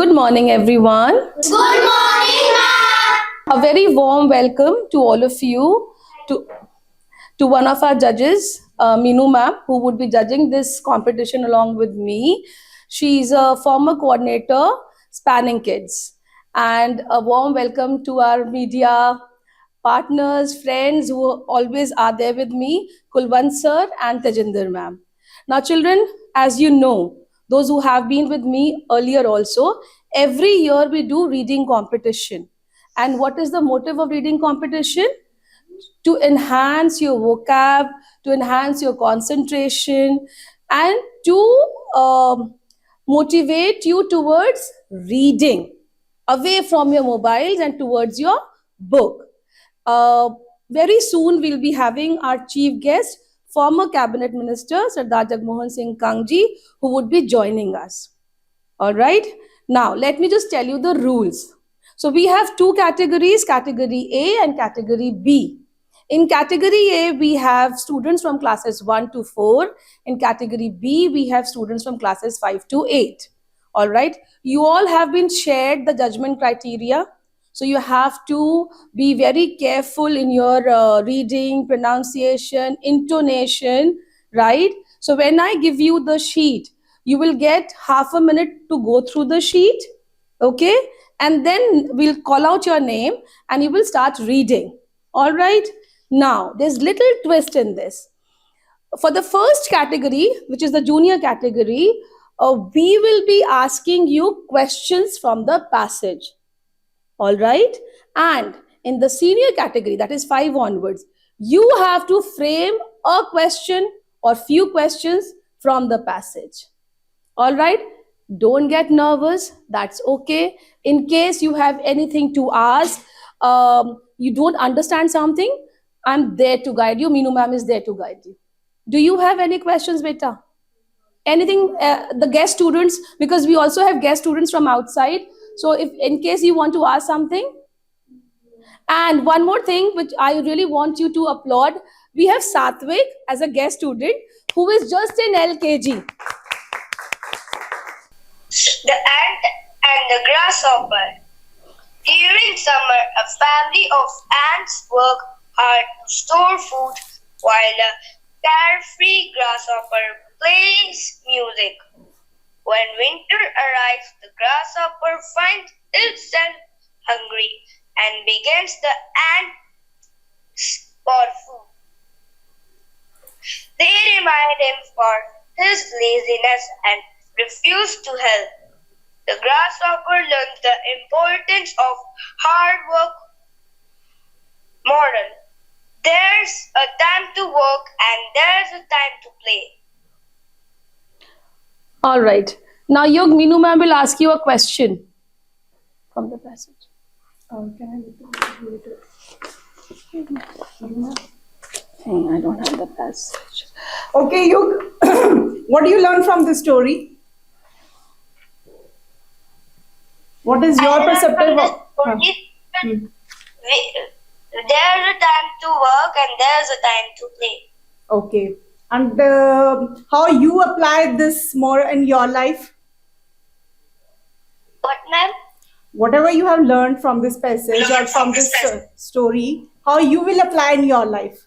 Good morning, everyone. Good morning, ma'am. A very warm welcome to all of you to, to one of our judges, Minu ma'am, who would be judging this competition along with me. She's a former coordinator, Spanning Kids. And a warm welcome to our media partners, friends who always are there with me, Kulwant sir and Tejinder ma'am. Now, children, as you know, those who have been with me earlier also, every year we do reading competition. And what is the motive of reading competition? To enhance your vocab, to enhance your concentration, and to motivate you towards reading away from your mobiles and towards your book. Uh, Very soon, we'll be having our chief guest, former cabinet minister Sardar Jagmohan Singh Kangji, who would be joining us. All right. Now, let me just tell you the rules. So, we have two categories, category A and category B. In category A, we have students from classes 1 to 4. In category B, we have students from classes 5 to 8. All right. You all have been shared the judgment criteria. So, you have to be very careful in your reading, pronunciation, intonation, right? So, when I give you the sheet, you will get half a minute to go through the sheet, okay? And then we'll call out your name and you will start reading. All right. Now, there's little twist in this. For the first category, which is the junior category, we will be asking you questions from the passage. All right. And in the senior category, that is 5 onwards, you have to frame a question or few questions from the passage. All right. Don't get nervous. That's okay. In case you have anything to ask, you don't understand something, I'm there to guide you. Meenu ma'am is there to guide you. Do you have any questions, beta? Anything, the guest students, because we also have guest students from outside. So if in case you want to ask something, and one more thing which I really want you to applaud, we have Satvik as a guest student who is just in LKG. The ant and the grasshopper. During summer, a family of ants work hard to store food while a carefree grasshopper plays music. When winter arrives, the grasshopper finds itself hungry and begins the ants for food. They remind him for his laziness and refuse to help. The grasshopper learns the importance of hard work. Moral: there's a time to work and there's a time to play. All right. Now, Yog, Meenu ma'am will ask you a question from the passage. Can I read it? I don't have the passage. Okay, Yug, what do you learn from this story? What is your perspective of? There's a time to work and there's a time to play. Okay, and how you apply this more in your life? What, ma'am? Whatever you have learned from this passage or from this story, how you will apply in your life?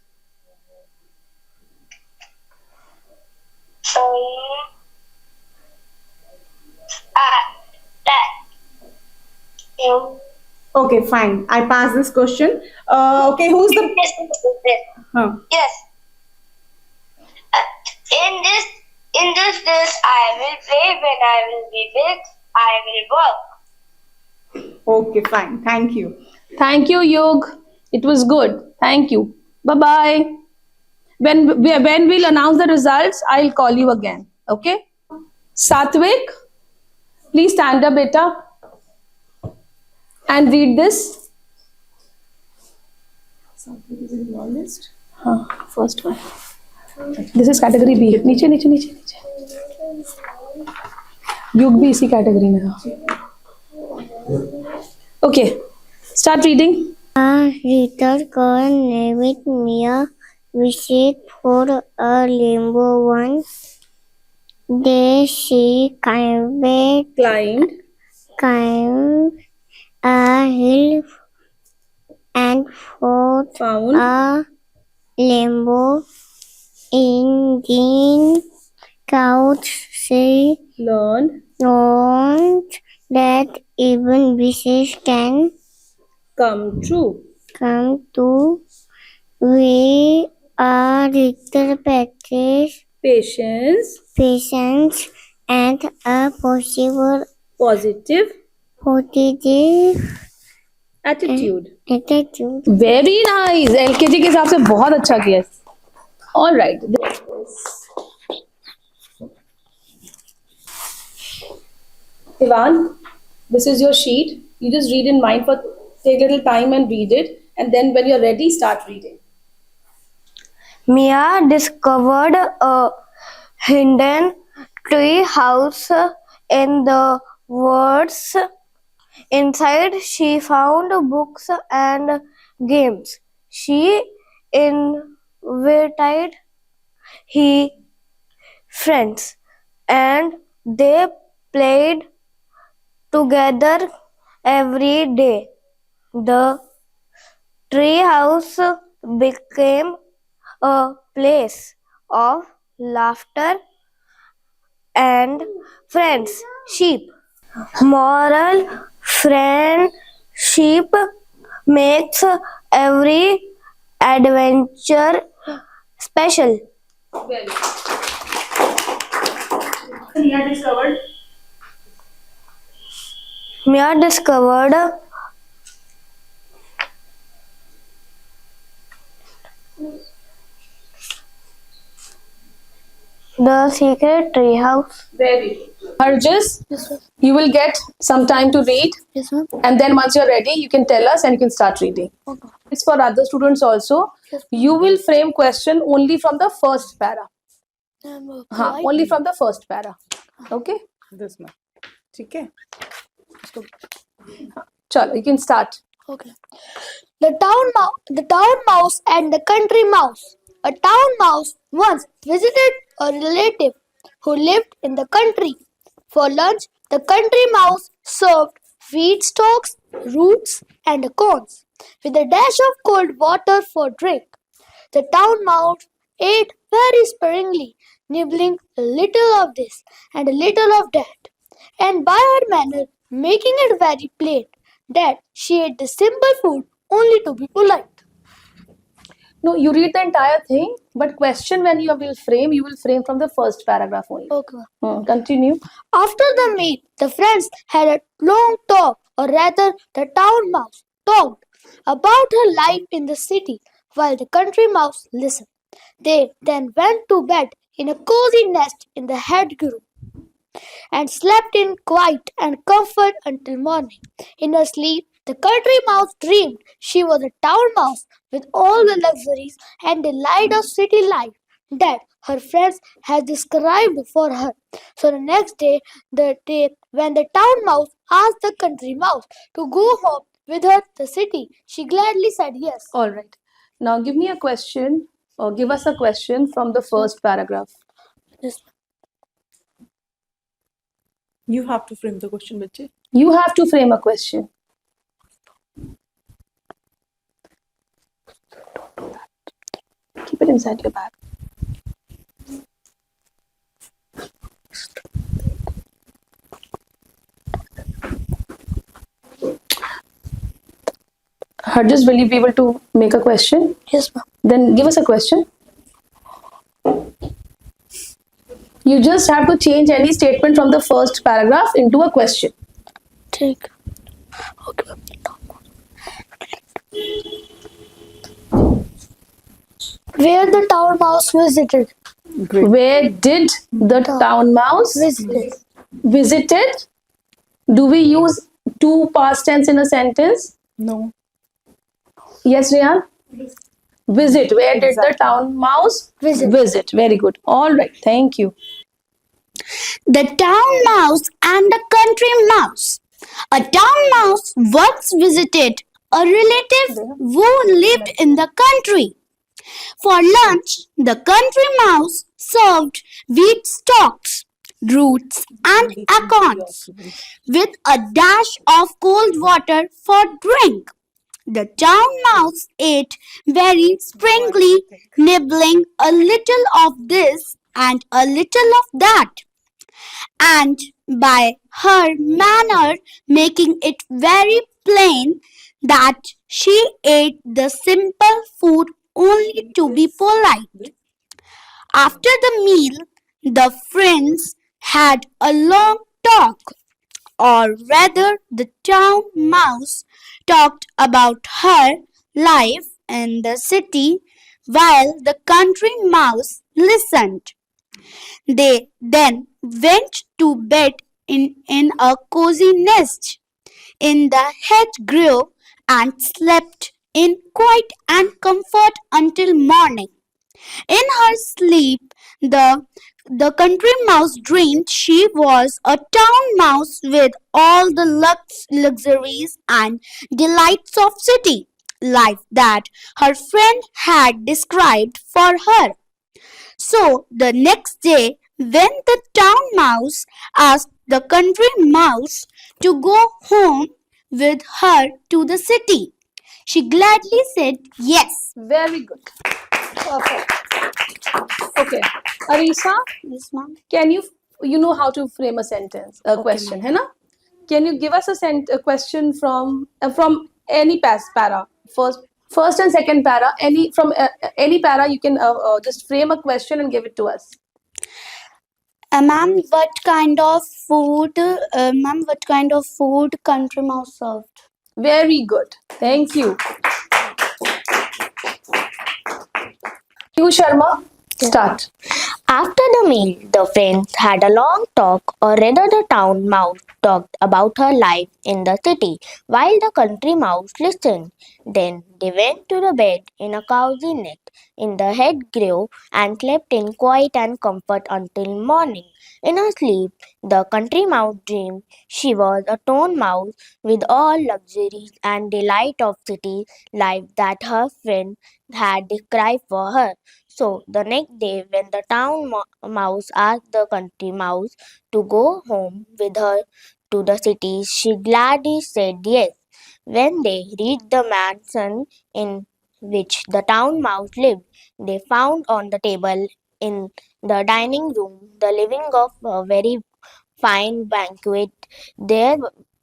Okay, fine. I pass this question. Okay, who's the? Huh. Yes. In this days I will play. When I will be big, I will work. Okay, fine. Thank you. Thank you, Yog. It was good. Thank you. Bye bye. When we'll announce the results, I'll call you again. Okay? Satvik, please stand up, beta, and read this. Satvik is in your list. First one. This is category B. नीचे नीचे नीचे नीचे. युग भी इसी category में था. Okay. Start reading. A little girl named Mia wished for a rainbow one day. She climbed climbed a hill and Found. a lambo in green couch. She Learned. learned that even wishes can Come true. come to. We are little practice, Patience. patience, and a possible Positive. positive Attitude. attitude. Very nice. LKG के हिसाब से बहुत अच्छा किया. All right. Ivan, this is your sheet. You just read in mind for take a little time and read it, and then when you're ready, start reading. Mia discovered a hidden tree house in the woods. Inside, she found books and games. She invited his friends, and they played together every day. The treehouse became a place of laughter and friendship. Moral: friendship makes every adventure special. Very good. Mia discovered. Mia discovered the secret treehouse. Very good. Harjas, you will get some time to read, Yes, ma'am. and then once you're ready, you can tell us and you can start reading. Okay. It's for other students also. You will frame question only from the first para. Only from the first para. Okay? This one. Okay. Chalo, you can start. Okay. The town mouse and the country mouse. A town mouse once visited a relative who lived in the country. For lunch, the country mouse served wheat stalks, roots, and corns, with a dash of cold water for drink. The town mouse ate very sparingly, nibbling a little of this and a little of that, and by her manner making it very plain that she ate the simple food only to be polite. No, you read the entire thing, but question when you will frame from the first paragraph only. Okay. Continue. After the meal, the friends had a long talk, or rather, the town mouse talked about her life in the city, while the country mouse listened. They then went to bed in a cozy nest in the hedgerow and slept in quiet and comfort until morning. In her sleep, the country mouse dreamed she was a town mouse with all the luxuries and delight of city life that her friends had described for her. So the next day, when the town mouse asked the country mouse to go home with her to the city, she gladly said yes. All right. Now give me a question or give us a question from the first paragraph. Yes. You have to frame the question, bache. You have to frame a question. Don't do that. Keep it inside your bag. Harjas, will you be able to make a question? Yes, ma'am. Then give us a question. You just have to change any statement from the first paragraph into a question. Take. Okay, ma'am. Where the town mouse visited. Great. Where did the town mouse visited? Do we use two past tense in a sentence? No. Yes, Riyan? Visit. Where did the town mouse visit? Very good. All right. Thank you. The town mouse and the country mouse. A town mouse once visited a relative who lived in the country. For lunch, the country mouse served wheat stalks, roots, and acorns, with a dash of cold water for drink. The town mouse ate very springily, nibbling a little of this and a little of that, and by her manner making it very plain that she ate the simple food only to be polite. After the meal, the friends had a long talk, or rather, the town mouse talked about her life in the city while the country mouse listened. They then went to bed in a cozy nest in the hedgerow and slept in quiet and comfort until morning. In her sleep, the country mouse dreamed she was a town mouse with all the luxuries and delights of city life that her friend had described for her. So the next day, when the town mouse asked the country mouse to go home with her to the city, she gladly said yes. Very good. Perfect. Okay. Arisa, Yes, ma'am. can you know how to frame a sentence, a question, है ना? Can you give us a question from any para? First and second para, any para you can just frame a question and give it to us. Ma'am, what kind of food, country mouse served? Very good. Thank you. You Sharma, start. After the meal, the friends had a long talk, or rather, the town mouse talked about her life in the city, while the country mouse listened. Then they went to the bed in a cozy net in the hedgerow and slept in quiet and comfort until morning. In her sleep, the country mouse dreamed she was a town mouse with all luxuries and delight of city life that her friend had described for her. So the next day, when the town mouse asked the country mouse to go home with her to the city, she gladly said yes. When they reached the mansion in which the town mouse lived, they found on the table in the dining room the living of a very fine banquet. There,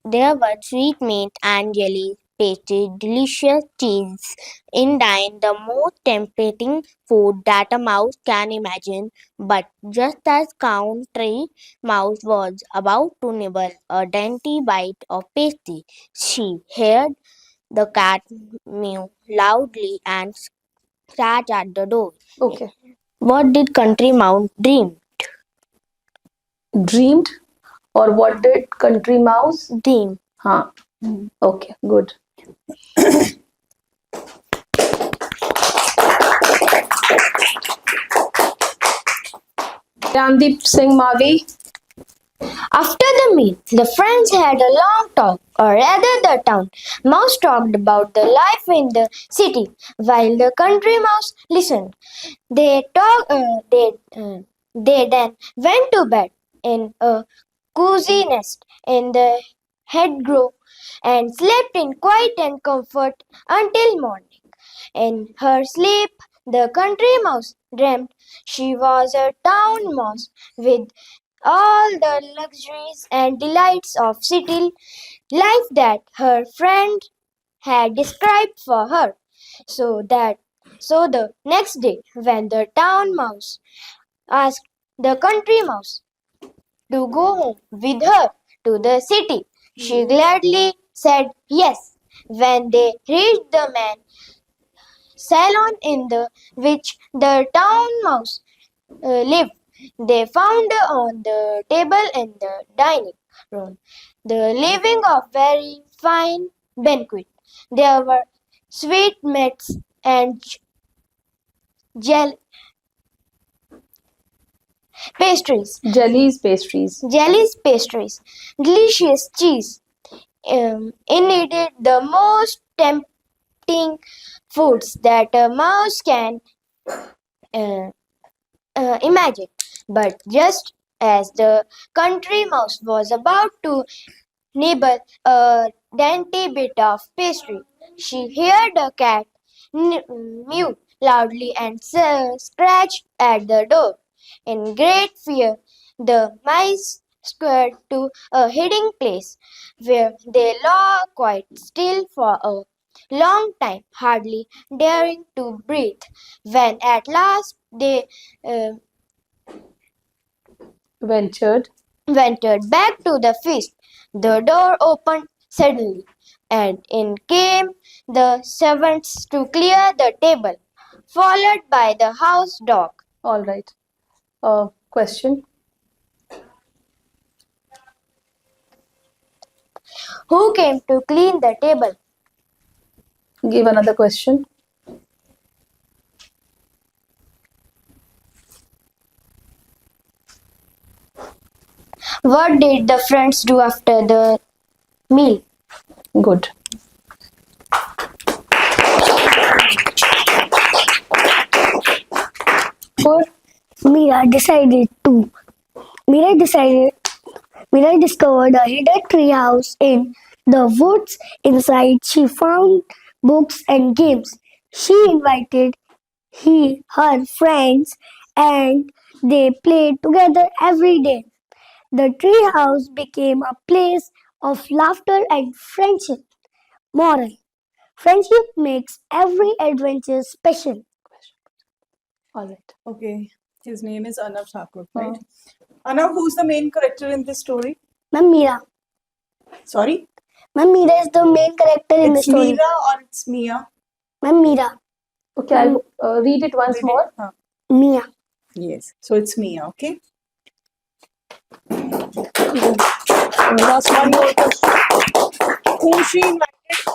there were sweet meat and jelly, pastry, delicious cheese, indeed the most tempting food that a mouse can imagine. But just as Country Mouse was about to nibble a dainty bite of pastry, she heard the cat mew loudly and scratch at the door. Okay. What did Country Mouse dream? Dreamed, or what did country mouse? Dream. Huh. Okay, good. Randeep Singh Mavi. After the meal, the friends had a long talk, or rather, the town mouse talked about the life in the city, while the country mouse listened. They then went to bed in a cozy nest in the hedgerow and slept in quiet and comfort until morning. In her sleep, the country mouse dreamt she was a town mouse with all the luxuries and delights of city life that her friend had described for her. So the next day, when the town mouse asked the country mouse to go home with her to the city, she gladly said yes. When they reached the man salon in the which the town mouse lived, they found on the table in the dining room the living of very fine banquet. There were sweetmeats and gel pastries, jellies pastries, delicious cheese. Indeed, the most tempting foods that a mouse can uh, imagine. But just As the country mouse was about to nibble a dainty bit of pastry, she heard a cat mew loudly and scratched at the door. In great fear, the mice scurried to a hiding place where they lay quite still for a long time, hardly daring to breathe. When at last they uh, Ventured. ventured back to the feast, the door opened suddenly, and in came the servants to clear the table, followed by the house dog. All right. Question. Who came to clean the table? Give another question. What did the friends do after the meal? Good. Four. Mira decided to. Mira decided. Mira discovered a hidden tree house in the woods. Inside, she found books and games. She invited her friends, and they played together every day. The tree house became a place of laughter and friendship. Moral: friendship makes every adventure special. All right. Okay. His name is Anav Thakur, right? Anav, who's the main character in this story? Ma'am Mira. Sorry? Ma'am Mira is the main character in the It's story. Mira or it's Mia? Ma'am Mira. Okay, I'll read it once more. Huh. Mia. Yes. So it's Mia, okay? Last one more question. Who she invited?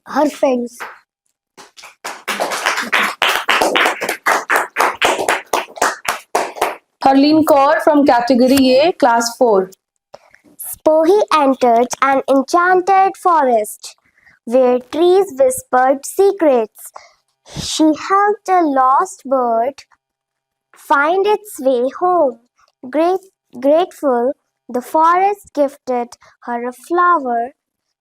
Her friends. Harleen Kaur from category A, class 4. Spohi entered an enchanted forest where trees whispered secrets. She helped a lost bird find its way home. Grateful, the forest gifted her a flower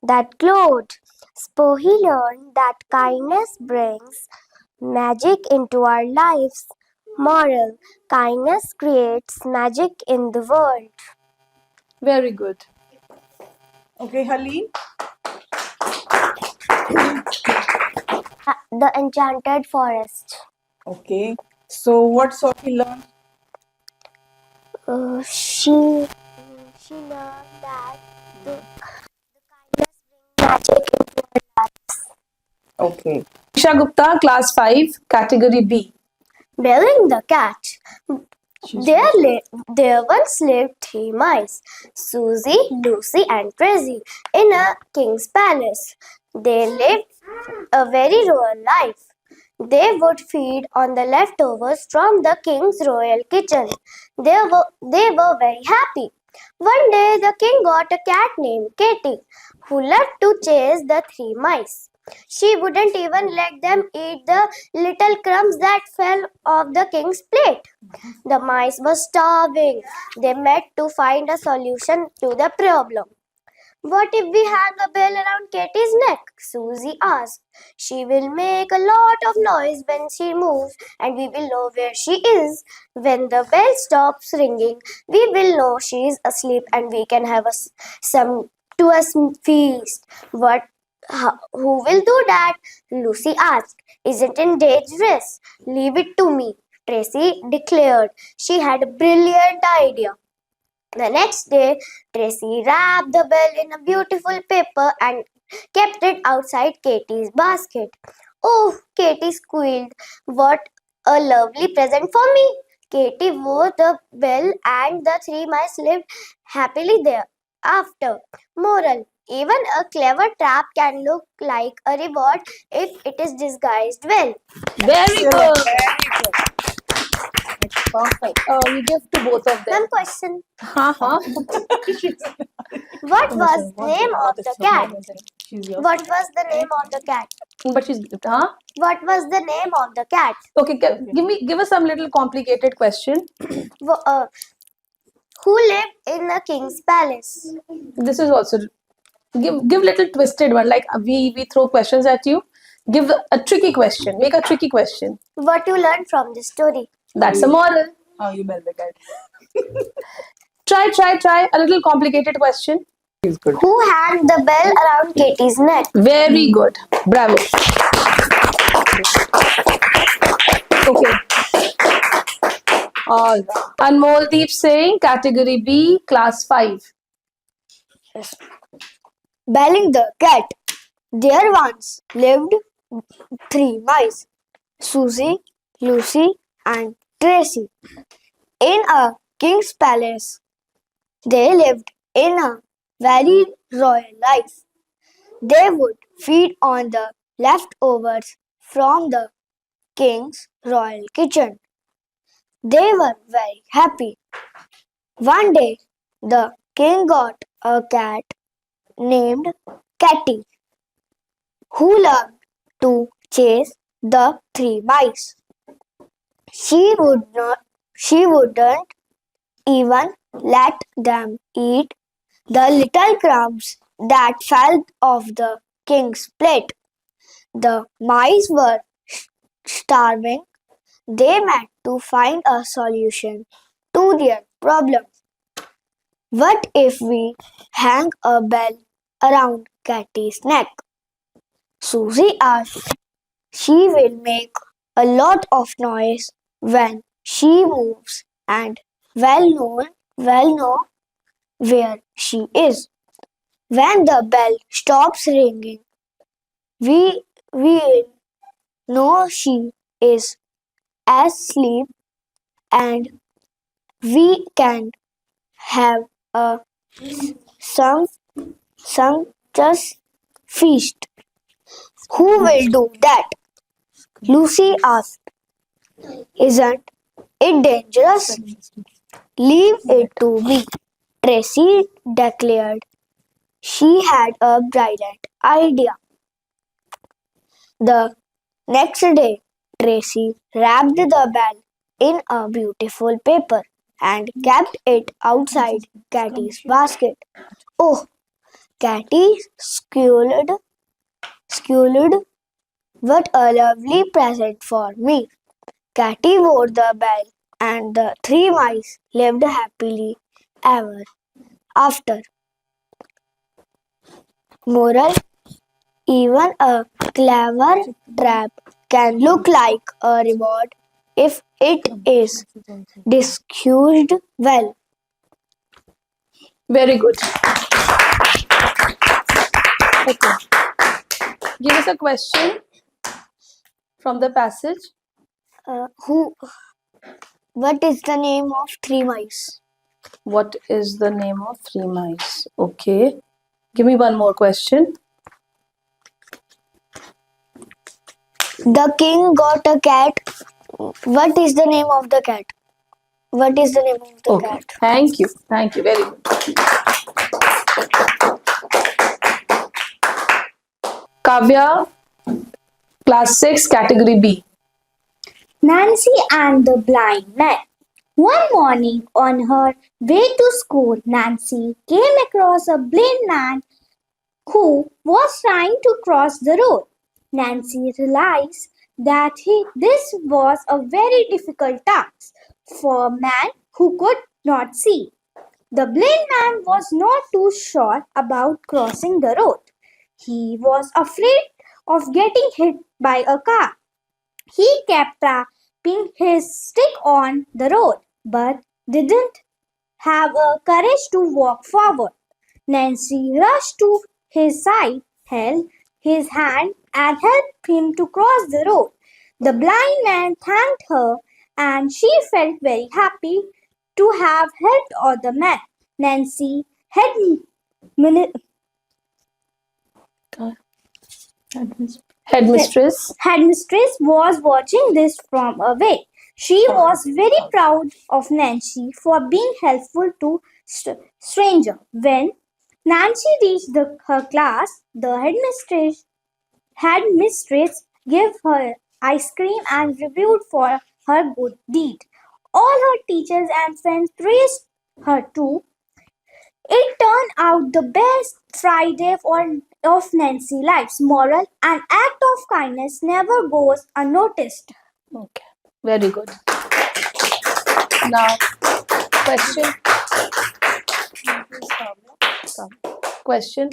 that glowed. Spohi learned that kindness brings magic into our lives. Moral: kindness creates magic in the world. Very good. Okay, Haleen. The enchanted forest. Okay. So what Sophie learned? She learned that the kindness brings magic into our lives. Okay. Isha Gupta, class 5, category B. Belling the cat. There once lived three mice, Susie, Lucy, and Tracy, in a king's palace. They lived a very royal life. They would feed on the leftovers from the king's royal kitchen. They were very happy. One day, the king got a cat named Katy, who loved to chase the three mice. She wouldn't even let them eat the little crumbs that fell off the king's plate. The mice were starving. They met to find a solution to the problem. What if we hang a bell around Katie's neck? Susie asked. She will make a lot of noise when she moves, and we will know where she is. When the bell stops ringing, we will know she is asleep, and we can have some to a feast. Who will do that? Lucy asked. Isn't it dangerous? Leave it to me, Tracy declared. She had a brilliant idea. The next day, Tracy wrapped the bell in a beautiful paper and kept it outside Katie's basket. Oh, Katie squealed. What a lovely present for me! Katie wore the bell and the three mice lived happily there after. Moral: even a clever trap can look like a reward if it is disguised well. Very good. Perfect. You give to both of them. One question. Uh-huh. What was the name of the cat? She's yours. What was the name of the cat? But she's, huh? What was the name of the cat? Okay, give us some little complicated question. Wh- uh, Who lived in the king's palace? This is also give little twisted one. Like we throw questions at you. Give a tricky question. Make a tricky question. What you learned from this story? That's a moral. Oh, you better get. Try. A little complicated question. Who hung the bell around Katie's neck? Very good. Bravo. Okay. All right. Anmoldeep saying category B, class 5. Belling the cat. There once lived 3 mice, Susie, Lucy, and Tracy, in a king's palace. They lived in a very royal life. They would feed on the leftovers from the king's royal kitchen. They were very happy. One day, the king got a cat named Catty, who loved to chase the 3 mice. She wouldn't even let them eat the little crumbs that fell off the king's plate. The mice were starving. They met to find a solution to their problem. What if we hang a bell around Catty's neck? Susie asked. She will make a lot of noise when she moves and well know where she is. When the bell stops ringing, we will know she is asleep and we can have a sumptuous feast. Who will do that? Lucy asked. Isn't it dangerous? Leave it to me, Tracy declared. She had a brilliant idea. The next day, Tracy wrapped the bell in a beautiful paper and kept it outside Catty's basket. Oh, Catty squealed, what a lovely present for me. Catty wore the bell and the 3 mice lived happily ever after. Moral: even a clever trap can look like a reward if it is discussed well. Very good. Okay. Give us a question from the passage. What is the name of 3 mice? What is the name of 3 mice? Okay. Give me one more question. The king got a cat. What is the name of the cat? What is the name of the Okay. cat? Thank you. Thank you. Very good. Kavya, class 6, category B. Nancy and the Blind Man. One morning on her way to school, Nancy came across a blind man who was trying to cross the road. Nancy realized that this was a very difficult task for a man who could not see. The blind man was not too sure about crossing the road. He was afraid of getting hit by a car. He kept tapping his stick on the road but didn't have a courage to walk forward. Nancy rushed to his side, held his hand, and helped him to cross the road. The blind man thanked her, and she felt very happy to have helped other men. Nancy Headmistress was watching this from away. She was very proud of Nancy for being helpful to stranger. When Nancy reached her class, the headmistress gave her ice cream and reviewed for her good deed. All her teachers and friends praised her too. It turned out the best Friday of Nancy life's moral: an act of kindness never goes unnoticed. Okay, very good. Now, question. Question.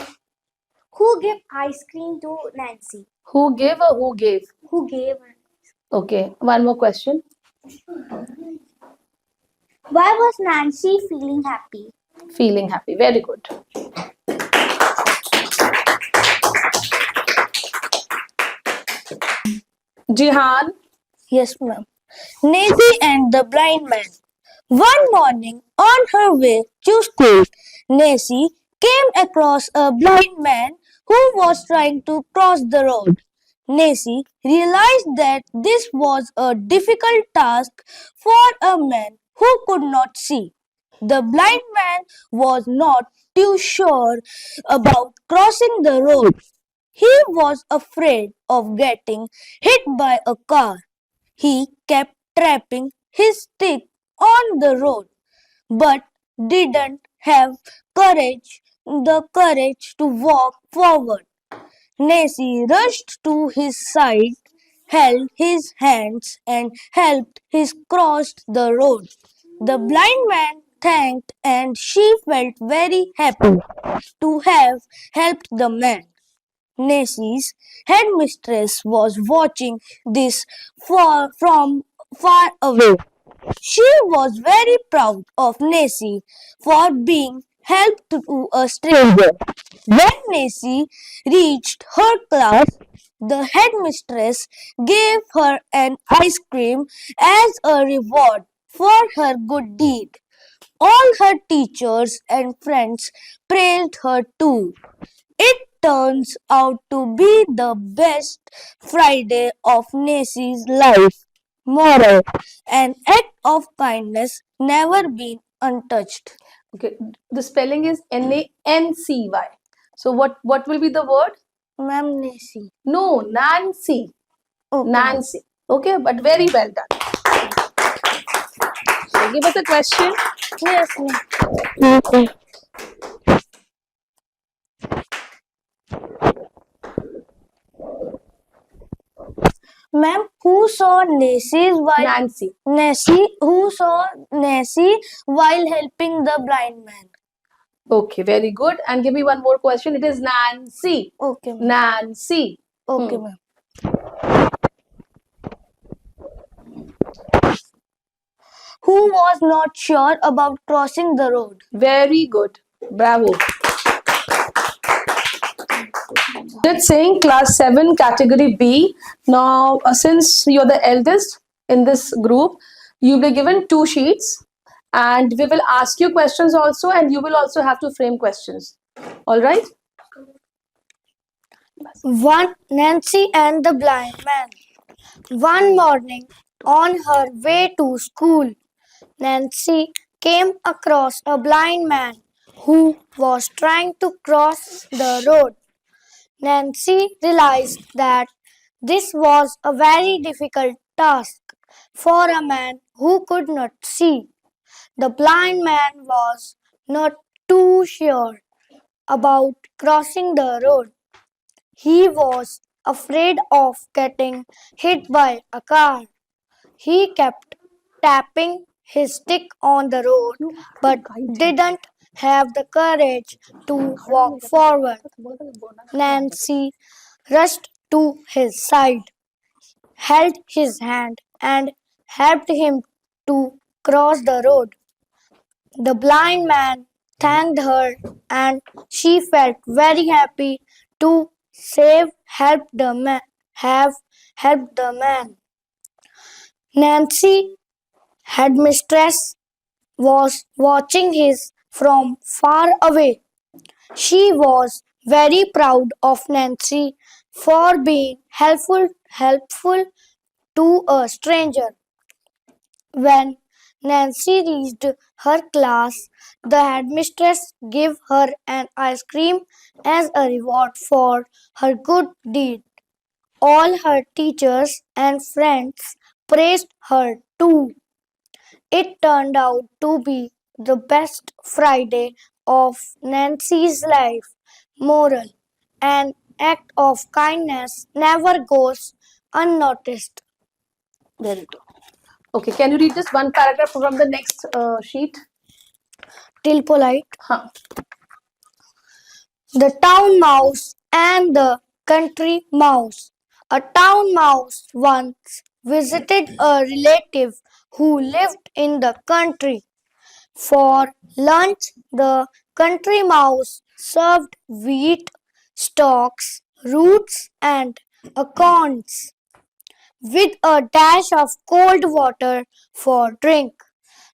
Who gave ice cream to Nancy? Who gave or who gave? Who gave her? Okay, one more question. Why was Nancy feeling happy? Feeling happy. Very good. Jihan. Yes, ma'am. Nancy and the blind man. One morning, on her way to school, Nancy came across a blind man who was trying to cross the road. Nancy realized that this was a difficult task for a man who could not see. The blind man was not too sure about crossing the road. He was afraid of getting hit by a car. He kept tapping his stick on the road, but didn't have the courage to walk forward. Nancy rushed to his side, held his hands, and helped him cross the road. The blind man thanked, and she felt very happy to have helped the man. Nancy's headmistress was watching this from far away. She was very proud of Nancy for being helped to a stranger. When Nancy reached her class, the headmistress gave her an ice cream as a reward for her good deed. All her teachers and friends praised her too. It turns out to be the best Friday of Nancy's life. Moral: an act of kindness never been untouched. Okay, the spelling is Nancy. So what will be the word? Ma'am, Nancy. No, Nancy. Okay. Nancy. Okay, but very well done. So give us a question. Yes, ma'am. Ma'am, who saw Nancy. Who saw Nancy while helping the blind man? Okay, very good. And give me one more question. It is Nancy. Okay, ma'am. Nancy. Okay, Hmm. ma'am. Who was not sure about crossing the road? Very good. Bravo. It's saying class 7 category B. Now, since you're the eldest in this group, you'll be given 2 sheets and we will ask you questions also, and you will also have to frame questions. All right? One, Nancy and the blind man. One morning, on her way to school, Nancy came across a blind man who was trying to cross the road. Nancy realized that this was a very difficult task for a man who could not see. The blind man was not too sure about crossing the road. He was afraid of getting hit by a car. He kept tapping his stick on the road but didn't have the courage to walk forward. Nancy rushed to his side, held his hand, and helped him to cross the road. The blind man thanked her, and she felt very happy to have helped the man. Nancy, headmistress, was watching his from far away. She was very proud of Nancy for being helpful to a stranger. When Nancy reached her class, the headmistress gave her an ice cream as a reward for her good deed. All her teachers and friends praised her too. It turned out to be the best Friday of Nancy's life. Moral: an act of kindness never goes unnoticed. Very good. Okay, can you read this one paragraph from the next sheet? Till polite. Huh. The town mouse and the country mouse. A town mouse once visited a relative who lived in the country. For lunch, the country mouse served wheat, stalks, roots, and acorns, with a dash of cold water for drink.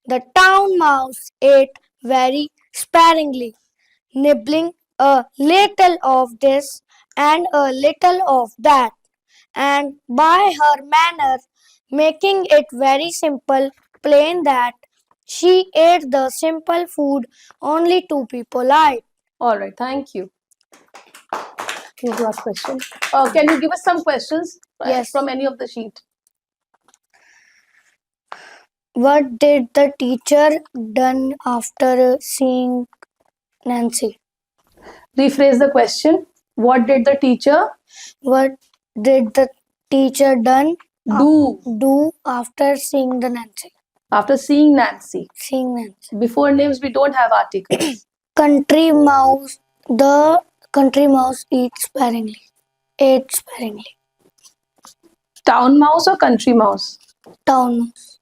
The town mouse ate very sparingly, nibbling a little of this and a little of that, and by her manner, making it very simple, plain that she ate the simple food only to be polite. All right, thank you. Here's last question. Can you give us some questions Yes. from any of the sheet? What did the teacher done after seeing Nancy? Rephrase the question. What did the teacher What did the teacher done do after seeing the Nancy? after seeing Nancy? Seeing Nancy. Before names, we don't have articles. Country mouse. The country mouse eats sparingly. Ate sparingly. Town mouse or country mouse? Town mouse.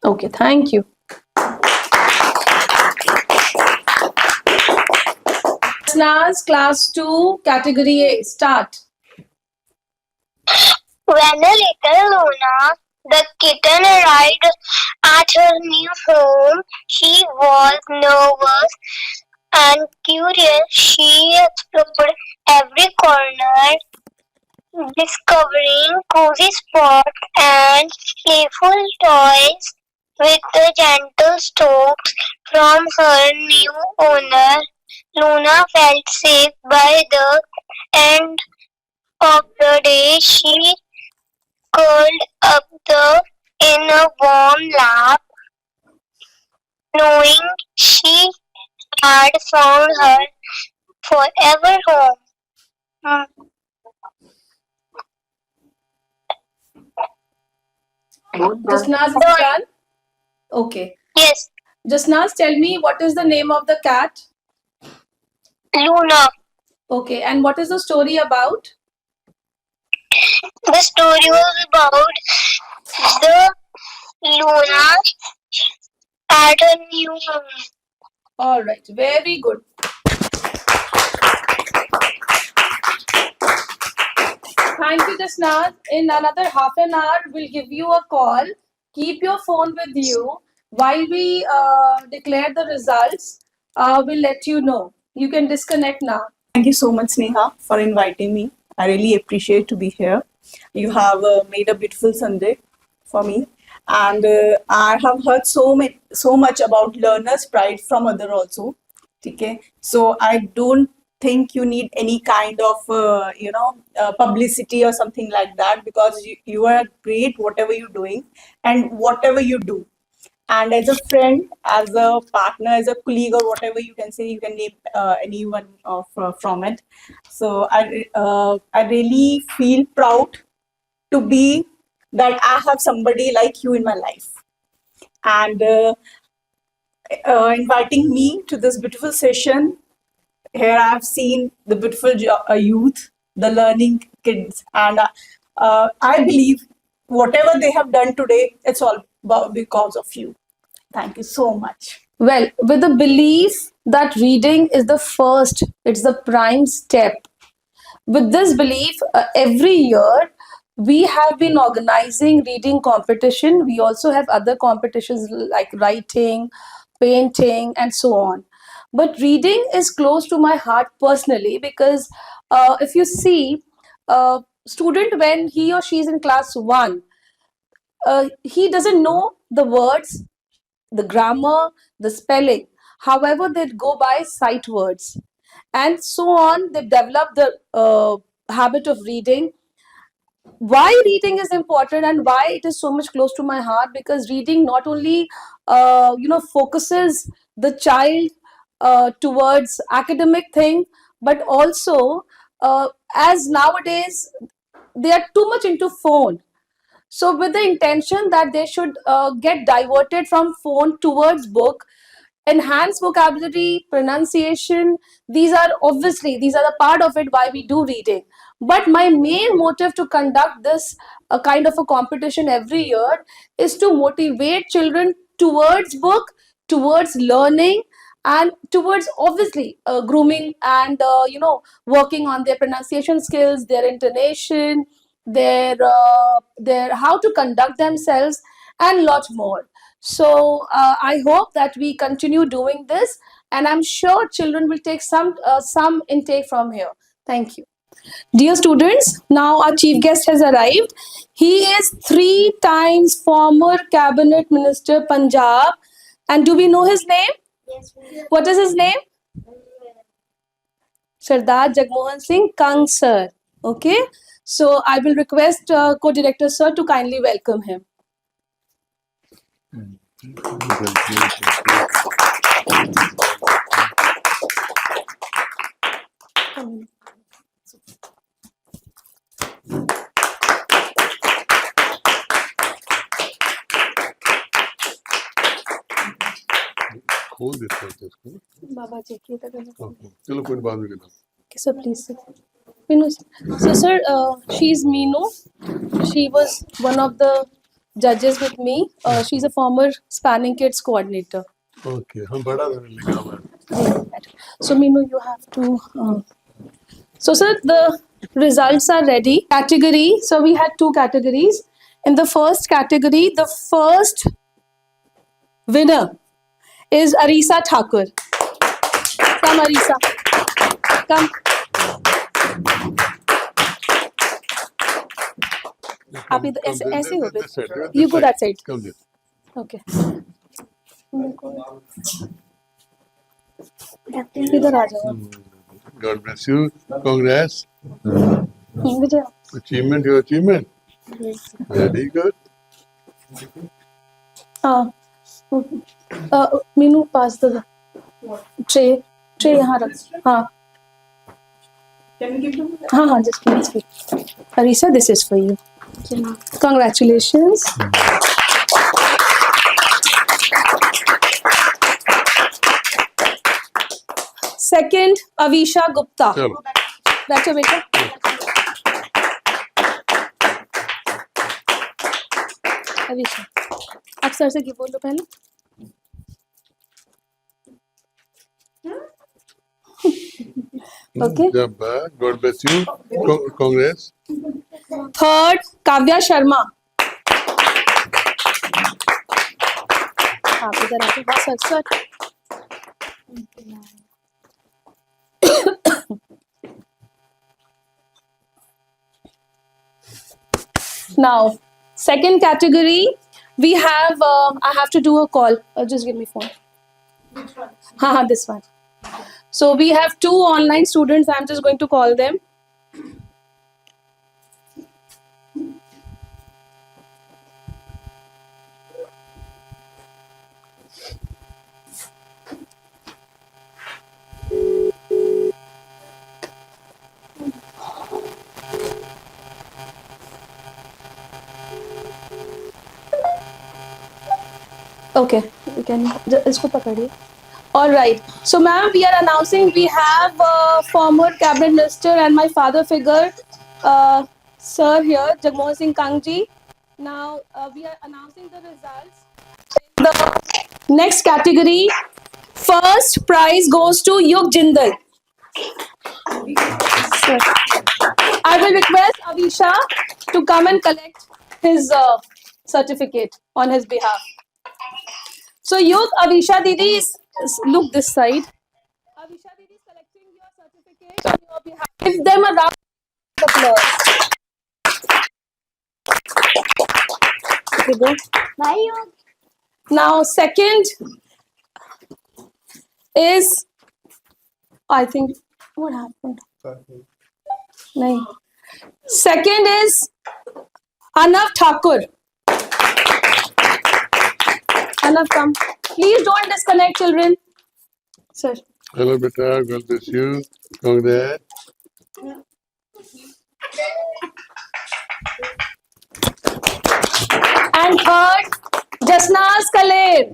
Okay, thank you. Snaz, class 2, category A, start. When a little Luna, the kitten, arrived at her new home, she was nervous and curious. She explored every corner, discovering cozy spots and playful toys. With the gentle strokes from her new owner, Luna felt safe. By the end of the day, she curled up in a warm lap, knowing she had found her forever home. Jasnaz is done? Okay. Yes, Jasnaz, tell me what is the name of the cat? Luna. Okay, and what is the story about? The story was about the Luna at a new home. All right, very good. Thank you, Jasnaz. In another half an hour, we'll give you a call. Keep your phone with you. While we declare the results, we'll let you know. You can disconnect now. Thank you so much, Sneha, for inviting me. I really appreciate to be here. You have made a beautiful Sunday for me, and I have heard so much about learners' pride from other also. Okay, so I don't think you need any kind of publicity or something like that, because you are great whatever you're doing and whatever you do. And as a friend, as a partner, as a colleague, or whatever you can say, you can name anyone from it. So I really feel proud to be that I have somebody like you in my life, and inviting me to this beautiful session. Here I have seen the beautiful youth, the learning kids, and I believe whatever they have done today, it's all because of you. Thank you so much. Well, with the belief that reading is the first, it's the prime step. With this belief, every year we have been organizing reading competition. We also have other competitions like writing, painting, and so on. But reading is close to my heart personally because if you see, student when he or she is in class 1, he doesn't know the words, the grammar, the spelling. However, they go by sight words. And so on, they develop the habit of reading. why reading is important and why it is so much close to my heart, because reading not only focuses the child towards academic thing, but also as nowadays they are too much into phone, so with the intention that they should get diverted from phone towards book, enhance vocabulary, pronunciation, these are the part of it why we do reading. But my main motive to conduct this kind of a competition every year is to motivate children towards book, towards learning, and towards obviously grooming and working on their pronunciation skills, their intonation, their how to conduct themselves, and lot more. So I hope that we continue doing this, and I'm sure children will take some intake from here. Thank you. Dear students, now our chief guest has arrived. He is 3 times former cabinet minister Punjab. And do we know his name? Yes. What is his name? Sardar Jagmohan Singh Kang sir. Okay. So I will request co-director sir to kindly welcome him. खोल देते हैं इसको। Baba ji, Okay. चलो कोई बात नहीं करना। sir, please sit. Meenu, so sir, she is Meenu. She was one of the judges with me. She's a former Spanning Kids coordinator. Okay, हम बड़ा लेने लिखा हुआ है। So Meenu, you have to. So sir, the results are ready. Category. So we had 2 categories. In the first category, the first winner is Arisa Thakur. Come, Arisa. Come. आप इधर ऐसे ऐसे हो गए. You go that side. Come this. Okay. इधर आ जाओ. God bless you. Congrats. Vijay. Achievement, your achievement. Very good. हाँ. मीनू पास the tray यहाँ रख. हाँ. Can you give them? हाँ हाँ, just please. Arisa, this is for you. Congratulations. Second, Avisha Gupta. चलो. बैठो बेटा. अविशा, आप सर से क्यों बोलो पहले. Okay. जब God bless you. Congrats. Third, Kavya Sharma. आप इधर आके बस sir. Now, second category, we have. I have to do a call. Just give me phone. Which one? Haha, this one. So we have 2 online students. I'm just going to call them. Okay, we can. इसको पकड़िए. All right. So, ma'am, we are announcing we have former cabinet minister and my father figure, sir here, Jagmohan Singh Kangji. Now, we are announcing the results. In the next category, first prize goes to Yug Jindal. Sir. I will request Avisha to come and collect his certificate on his behalf. So, Yug, Avisha Didi is look this side. Avisha Didi is collecting your certificate on your behalf. Give them a round of applause. Okay, go. Bye, Yog. Now, second is, I think, what happened? No. Second is Arnav Thakur. Arnav, come. Please don't disconnect, children. Sir. Hello, beta. God bless you. Congrats. And third, Jasnaz Khaled.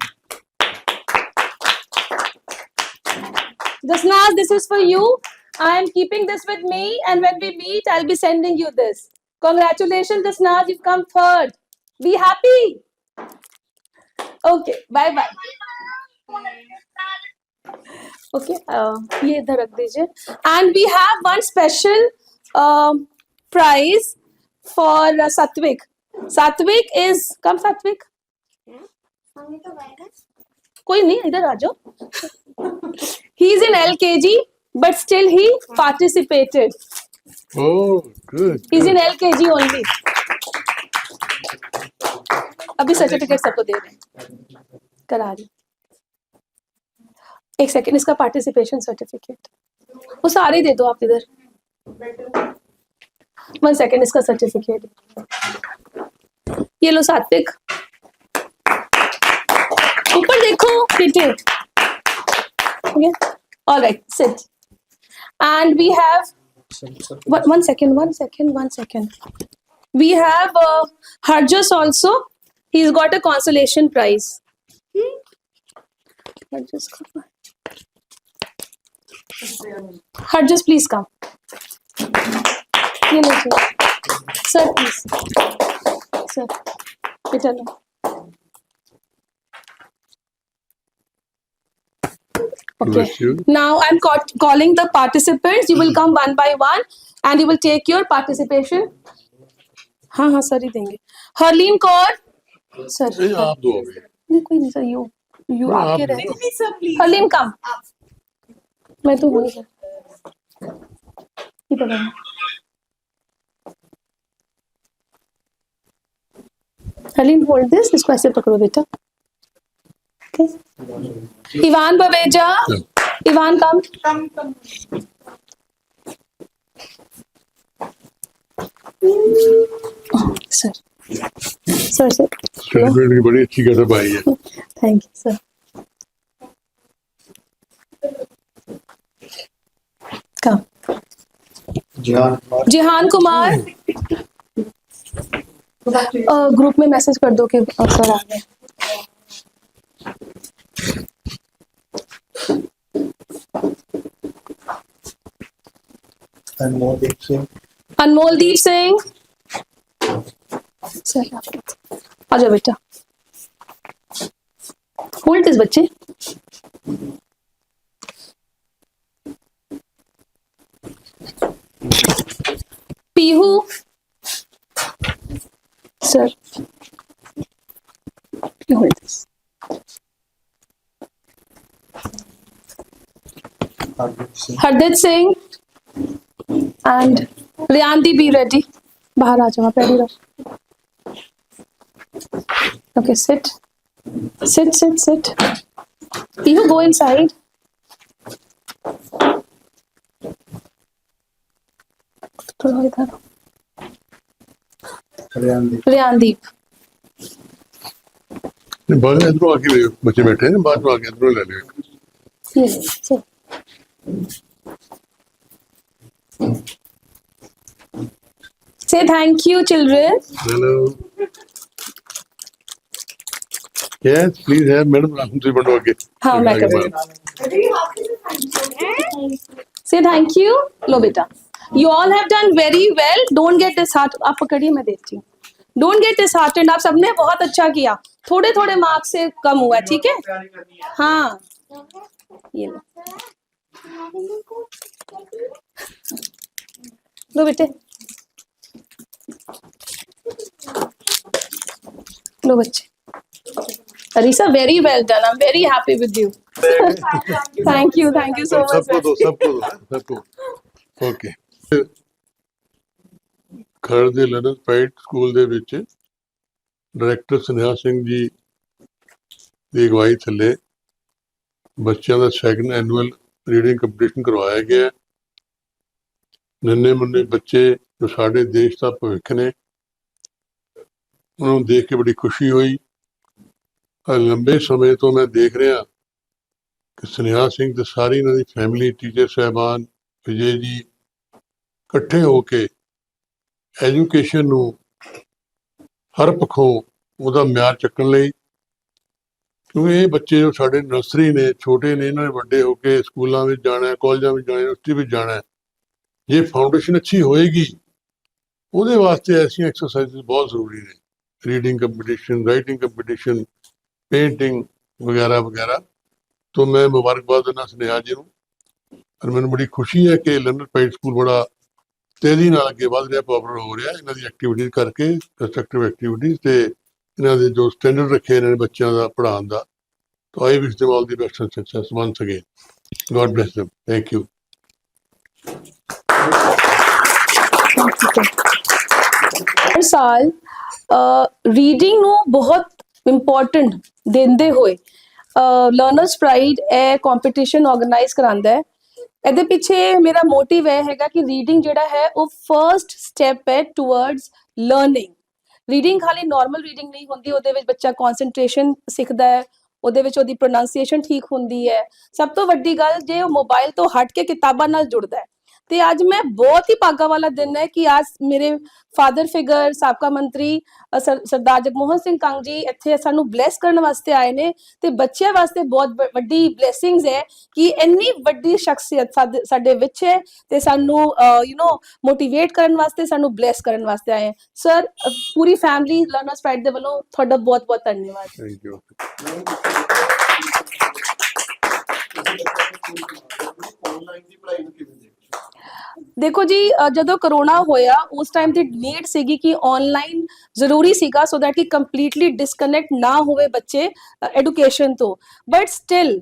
Jasnaz, this is for you. I am keeping this with me, and when we meet, I'll be sending you this. Congratulations, Jasnaz, you've come third. Be happy. Okay, bye bye. Okay, ये इधर रख दीजिए. And we have one special prize for Satvik. Satvik is come Satvik. कोई नहीं इधर आ जाओ. He is in LKG, but still he participated. Oh, good. He's in LKG only. अभी certificate सबको दे रहे हैं. करा रही. एक सेकेंड इसका पार्टिसिपेशन सर्टिफिकेट वो सारे दे दो आप इधर. 1 सेकेंड इसका सर्टिफिकेट. ये लो सात्विक. ऊपर देखो बेटे. Okay. All right, sit. And we have one second. We have Harjas also. He's got a consolation prize. Harjas, please come. ये लीजिए. Sir, please. Sir, बेटा लो. Okay. Bless you. Now I'm calling the participants. You will come one by one, and you will take your participation. हाँ हाँ sir ही देंगे. Harleen Kaur. Sir. नहीं, आप दो अभी. नहीं कोई नहीं सर. You हाँ, आके आप रहे. दो. Please, sir, please. Harleen come. मैं तो हूँ सर. ये पकड़ना. Harleen hold this. इसको ऐसे पकड़ो बेटा. Okay. Ivan Babeja. Ivan come. Come. Sir. Sir. Certificate की बड़ी अच्छी कसम आई है. Thank you, sir. Come. Jihan Kumar. Group में मैसेज कर दो कि सर आ गए. अनमोलदीप सिंह. सर आ जाओ बेटा. होल्ड दिस बच्चे. Pihu. Sir hold this. Hardeep Singh and रियांदी बी रेडी. बाहर आ जाओ आप रेडी रहो. Okay, sit. You go inside. थोड़ा इधर. रियांदीप. बाद में इधरों आके ले बच्चे बैठे हैं. बाद में आके इधरों ले ले. Sit. Say thank you, children. Hello. Yes, please have madam. तुझे बढ़ो आगे. हाँ मैं कर रही हूँ. Say thank you. लो बेटा. You all have done very well. Don't get disheartened. आप पकड़िए मैं देखती हूँ. Don't get disheartened. आप सबने बहुत अच्छा किया. थोड़े थोड़े मार्क्स से कम हुआ. ठीक है. हाँ. ये लो. लो बेटे. लो बच्चे. Arisa, very well done. I'm very happy with you. Thank you so much. सबको. Okay. ਖਰੜ ਦੇ ਲਰਨਰਸ ਪ੍ਰਾਈਡ ਸਕੂਲ ਦੇ ਵਿੱਚ ਡਾਇਰੈਕਟਰ ਸਨੇਹਾ ਸਿੰਘ ਜੀ ਦੀ ਅਗਵਾਈ ਥੱਲੇ ਬੱਚਿਆਂ ਦਾ ਸੈਕੰਡ ਐਨੂਅਲ ਰੀਡਿੰਗ ਕੰਪੀਟੀਸ਼ਨ ਕਰਵਾਇਆ ਗਿਆ ਹੈ. ਨੰਨੇ ਮੁੰਨੇ ਬੱਚੇ ਜੋ ਸਾਡੇ ਦੇਸ਼ ਦਾ ਭਵਿੱਖ ਨੇ ਉਹਨਾਂ ਨੂੰ ਦੇਖ ਕੇ ਬੜੀ ਖੁਸ਼ੀ ਹੋਈ। ਲੰਬੇ ਸਮੇਂ ਤੋਂ ਮੈਂ ਦੇਖ ਰਿਹਾ ਕਿ ਸੁਨੇਹਾ ਸਿੰਘ ਤੇ ਸਾਰੀ ਇਹਨਾਂ ਦੀ ਫੈਮਿਲੀ, ਟੀਚਰ ਸਾਹਿਬਾਨ, ਵਿਜੇ ਜੀ ਇਕੱਠੇ ਹੋ ਕੇ ਐਜੂਕੇਸ਼ਨ ਨੂੰ ਹਰ ਪੱਖੋਂ ਉਹਦਾ ਮਿਆਰ ਚੱਕਣ ਲਈ, ਕਿਉਂਕਿ ਇਹ ਬੱਚੇ ਜੋ ਸਾਡੇ ਨਰਸਰੀ ਨੇ, ਛੋਟੇ ਨੇ, ਇਹਨਾਂ ਨੇ ਵੱਡੇ ਹੋ ਕੇ ਸਕੂਲਾਂ ਵਿੱਚ ਜਾਣਾ, ਕਾਲਜਾਂ ਵਿੱਚ ਜਾਣਾ, ਯੂਨੀਵਰਸਿਟੀ ਵਿੱਚ ਜਾਣਾ। ਜੇ ਫਾਊਂਡੇਸ਼ਨ ਅੱਛੀ ਹੋਏਗੀ, ਉਹਦੇ ਵਾਸਤੇ ਐਸੀਆਂ ਐਕਸਰਸਾਈਜ਼ ਬਹੁਤ ਜ਼ਰੂਰੀ ਨੇ, reading competition, writing competition, painting वगैरह वगैरह। तो मैं मुबारकबाद देना स्नेहा जी ਨੂੰ, और ਮੈਨੂੰ ਬੜੀ ਖੁਸ਼ੀ ਹੈ ਕਿ ਲੰਡਨ ਪ੍ਰਾਈਡ ਸਕੂਲ ਬੜਾ ਤੇਜ਼ੀ ਨਾਲ ਅੱਗੇ ਵਧ ਰਿਹਾ, ਪਾਪੂਲਰ ਹੋ ਰਿਹਾ ਇਹਨਾਂ ਦੀ ਐਕਟੀਵਿਟੀਜ਼ ਕਰਕੇ, ਕੰਸਟਰਕਟਿਵ ਐਕਟੀਵਿਟੀਜ਼ ਤੇ ਇਹਨਾਂ ਦੇ ਜੋ ਸਟੈਂਡਰਡ ਰੱਖੇ ਇਹਨਾਂ ਨੇ ਬੱਚਿਆਂ ਦਾ ਪੜ੍ਹਾਉਣ ਦਾ। तो I wish them all the best and success once again. God bless them. Thank you. हर साल ਰੀਡਿੰਗ ਨੂੰ ਬਹੁਤ ਇੰਪੋਰਟੈਂਟ ਦਿੰਦੇ ਹੋਏ ਲਰਨਰਸ ਪ੍ਰਾਈਡ ਇਹ ਕੰਪੀਟੀਸ਼ਨ ਆਰਗੇਨਾਈਜ਼ ਕਰਾਂਦਾ ਹੈ। ਇਹਦੇ ਪਿੱਛੇ ਮੇਰਾ ਮੋਟਿਵ ਇਹ ਹੈਗਾ ਕਿ ਰੀਡਿੰਗ ਜਿਹੜਾ ਹੈ ਉਹ ਫਰਸਟ ਸਟੈਪ ਹੈ ਟੁਵਰਡਸ ਲਰਨਿੰਗ। ਰੀਡਿੰਗ ਖਾਲੀ ਨਾਰਮਲ ਰੀਡਿੰਗ ਨਹੀਂ ਹੁੰਦੀ, ਉਹਦੇ ਵਿੱਚ ਬੱਚਾ ਕਨਸੈਂਟਰੇਸ਼ਨ ਸਿੱਖਦਾ ਹੈ, ਉਹਦੇ ਵਿੱਚ ਉਹਦੀ ਪ੍ਰੋਨਾਂਸੀਏਸ਼ਨ ਠੀਕ ਹੁੰਦੀ ਹੈ। ਸਭ ਤੋਂ ਵੱਡੀ ਗੱਲ, ਜੇ ਉਹ ਮੋਬਾਈਲ ਤੋਂ ਹਟ ਕੇ ਕਿਤਾਬਾਂ ਨਾਲ ਜੁੜਦਾ ਹੈ। ਤੇ ਅੱਜ ਮੈਂ ਬਹੁਤ ਹੀ ਭਾਗਾ ਵਾਲਾ ਦਿਨ ਹੈ ਕਿ ਅੱਜ ਮੇਰੇ ਫਾਦਰ ਫਿਗਰ, ਸਾਬਕਾ ਮੰਤਰੀ ਸਰਦਾਰ ਜਗਮੋਹਨ ਸਿੰਘ ਕੰਗ ਜੀ ਇੱਥੇ ਸਾਨੂੰ ਬਲੈਸ ਕਰਨ ਵਾਸਤੇ ਆਏ ਨੇ। ਤੇ ਬੱਚਿਆਂ ਵਾਸਤੇ ਬਹੁਤ ਵੱਡੀ ਬਲੇਸਿੰਗਸ ਹੈ ਕਿ ਇੰਨੀ ਵੱਡੀ ਸ਼ਖਸੀਅਤ ਸਾਡੇ ਵਿੱਚ ਹੈ ਤੇ ਸਾਨੂੰ ਮੋਟੀਵੇਟ ਕਰਨ ਵਾਸਤੇ, ਸਾਨੂੰ ਬਲੈਸ ਕਰਨ ਵਾਸਤੇ ਆਏ। ਸਰ, ਪੂਰੀ ਫੈਮਿਲੀ ਲਰਨਰਸ ਪ੍ਰਾਈਡ ਦੇ ਵੱਲੋਂ ਤੁਹਾਡਾ ਬਹੁਤ ਬਹੁਤ ਧੰਨਵਾਦ। Thank you. ਦੇਖੋ ਜੀ, ਜਦੋਂ ਕਰੋਨਾ ਹੋਇਆ ਉਸ ਟਾਈਮ ਤੇ ਨੀਡ ਸੀਗੀ ਕਿ ਆਨਲਾਈਨ ਜ਼ਰੂਰੀ ਸੀਗਾ ਸੋ ਦੈਟ ਕਿ ਕੰਪਲੀਟਲੀ ਡਿਸਕਨੈਕਟ ਨਾ ਹੋਵੇ ਬੱਚੇ ਐਡੂਕੇਸ਼ਨ ਤੋਂ। ਬਟ ਸਟਿਲ